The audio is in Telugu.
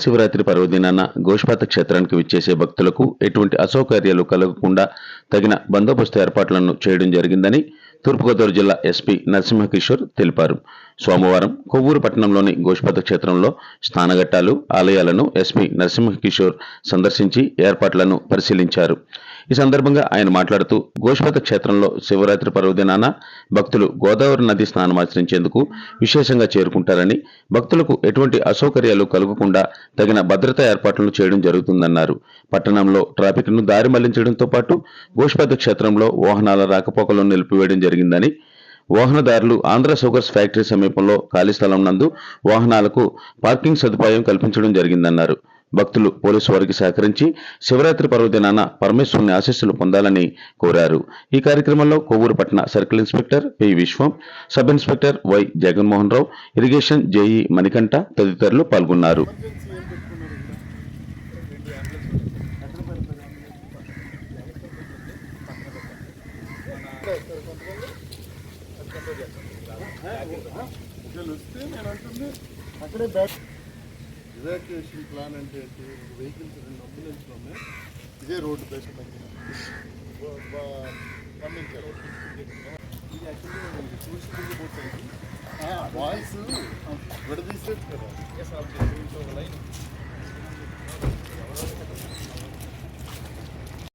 మహాశివరాత్రి పర్వదినాన గోష్పాత క్షేత్రానికి విచ్చేసే భక్తులకు ఎటువంటి అసౌకర్యాలు కలగకుండా తగిన బందోబస్తు ఏర్పాట్లను చేయడం జరిగిందని తూర్పుగోదావరి జిల్లా ఎస్పీ నరసింహకిషోర్ తెలిపారు. సోమవారం కొవ్వూరు పట్టణంలోని గోష్పాత క్షేత్రంలో స్నానఘట్టాలు, ఆలయాలను ఎస్పీ నరసింహకిషోర్ సందర్శించి ఏర్పాట్లను పరిశీలించారు. ఈ సందర్భంగా ఆయన మాట్లాడుతూ గోష్పాత క్షేత్రంలో శివరాత్రి పర్వదినాన భక్తులు గోదావరి నది స్నానమాచరించేందుకు విశేషంగా చేరుకుంటారని, భక్తులకు ఎటువంటి అసౌకర్యాలు కలగకుండా తగిన భద్రతా ఏర్పాట్లను చేయడం జరుగుతుందన్నారు. పట్టణంలో ట్రాఫిక్ ను దారి మళ్లించడంతో పాటు గోష్పాత క్షేత్రంలో వాహనాల రాకపోకలను నిలిపివేయడం జరిగిందని, వాహనదారులు ఆంధ్ర షుగర్స్ ఫ్యాక్టరీ సమీపంలో ఖాళీ స్థలం నందు వాహనాలకు పార్కింగ్ సదుపాయం కల్పించడం జరిగిందన్నారు. భక్తులు పోలీసు వారికి సహకరించి శివరాత్రి పర్వదినాన పరమేశ్వరుని ఆశీస్సులు పొందాలని కోరారు. ఈ కార్యక్రమంలో కొవ్వూరు పట్టణ circle inspector P Vishwam, sub inspector why Jaganmohan Rao, irrigation JEE Manikanta తదితరులు పాల్గొన్నారు. ఎవాక్యుయేషన్ ప్లాన్ అంటే వెహికల్స్ 2 అంబులెన్స్లు ఉన్నాయి. ఇదే రోడ్డు బయట పంపించారు. ఇది యాక్చువల్లీ టూరిస్ట్ పోతుంది. వాయిస్ విడదీసేది కదా.